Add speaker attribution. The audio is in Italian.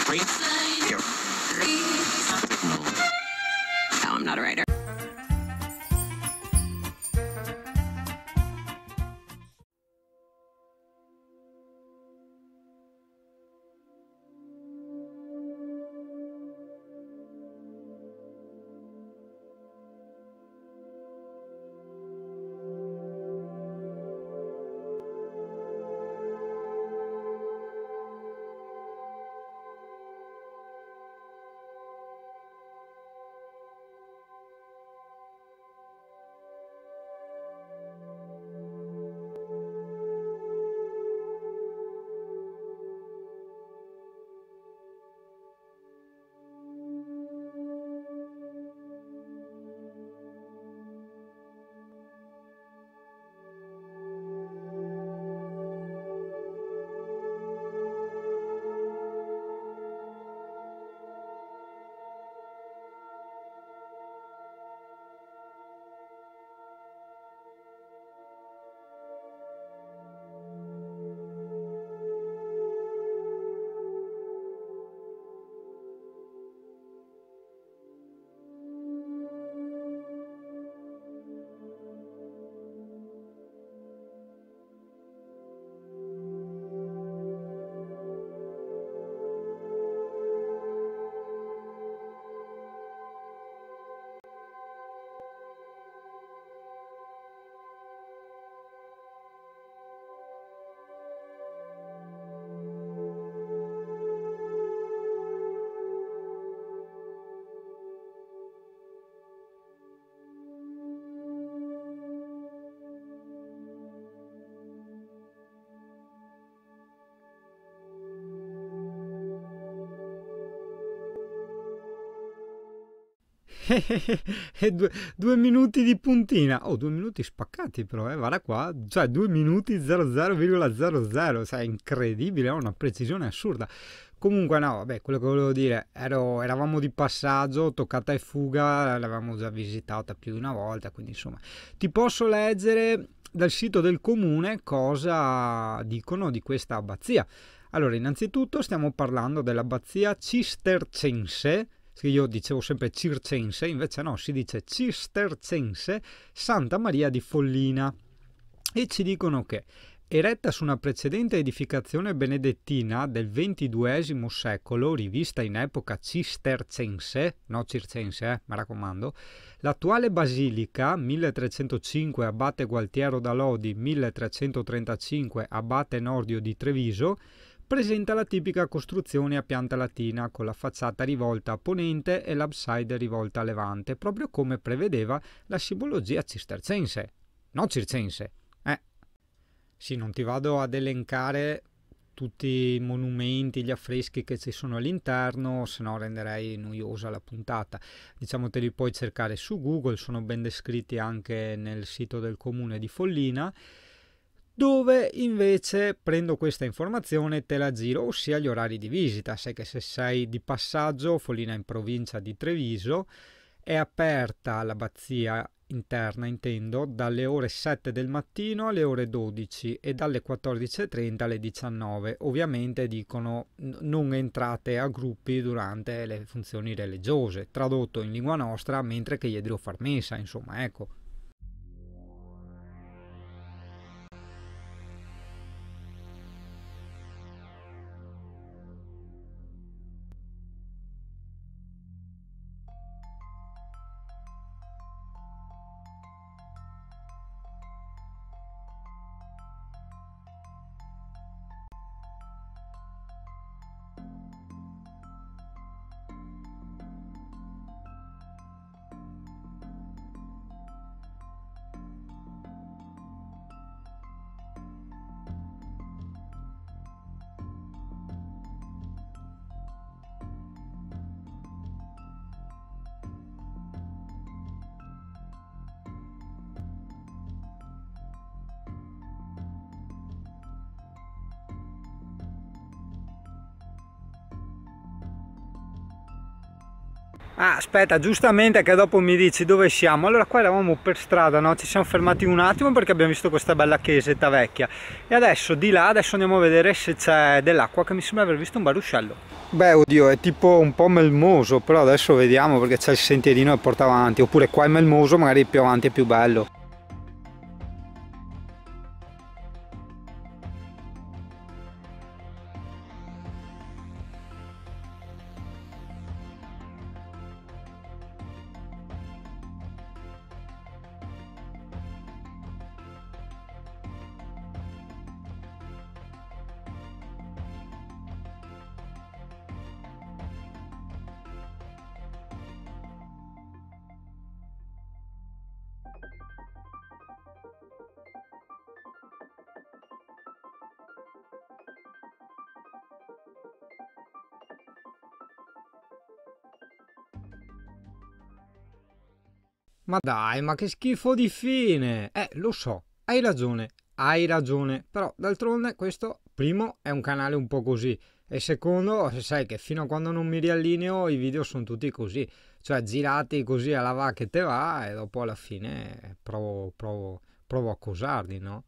Speaker 1: No, I'm not a writer.
Speaker 2: E due minuti di puntina, 2 minuti spaccati però, guarda qua, cioè 2 minuti 00,00, cioè incredibile, è una precisione assurda. Comunque no, vabbè, quello che volevo dire, eravamo di passaggio, toccata e fuga, l'avevamo già visitata più di una volta, quindi insomma ti posso leggere dal sito del comune cosa dicono di questa abbazia. Allora, innanzitutto stiamo parlando dell'abbazia cistercense. Io dicevo sempre circense, invece no, si dice cistercense Santa Maria di Follina, e ci dicono che eretta su una precedente edificazione benedettina del XXII secolo, rivista in epoca cistercense, no circense, mi raccomando, l'attuale basilica, 1305 Abate Gualtiero da Lodi, 1335 Abate Nordio di Treviso, presenta la tipica costruzione a pianta latina con la facciata rivolta a ponente e l'abside rivolta a levante, proprio come prevedeva la simbologia cistercense, no circense. Sì, non ti vado ad elencare tutti i monumenti, gli affreschi che ci sono all'interno, se no renderei noiosa la puntata. Diciamo, te li puoi cercare su Google, sono ben descritti anche nel sito del comune di Follina, dove invece prendo questa informazione e te la giro, ossia gli orari di visita. Sai che se sei di passaggio, Follina in provincia di Treviso, è aperta l'abbazia interna, intendo, dalle ore 7 del mattino alle ore 12 e dalle 14:30 alle 19. Ovviamente dicono non entrate a gruppi durante le funzioni religiose, tradotto in lingua nostra, mentre che gli devo far messa, insomma, ecco. Ah, aspetta, giustamente che dopo mi dici dove siamo. Allora, qua eravamo per strada, no? Ci siamo fermati un attimo perché abbiamo visto questa bella chiesetta vecchia, e adesso di là, adesso andiamo a vedere se c'è dell'acqua, che mi sembra aver visto un bar ruscello. Beh, oddio, è tipo un po' melmoso, però adesso vediamo perché c'è il sentierino che porta avanti. Oppure qua è melmoso, magari più avanti è più bello. Ma dai, ma che schifo di fine! Lo so, hai ragione, però d'altronde questo, primo, è un canale un po' così, e secondo, sai che fino a quando non mi riallineo i video sono tutti così, cioè girati così alla va che te va e dopo alla fine provo a cosarli, no?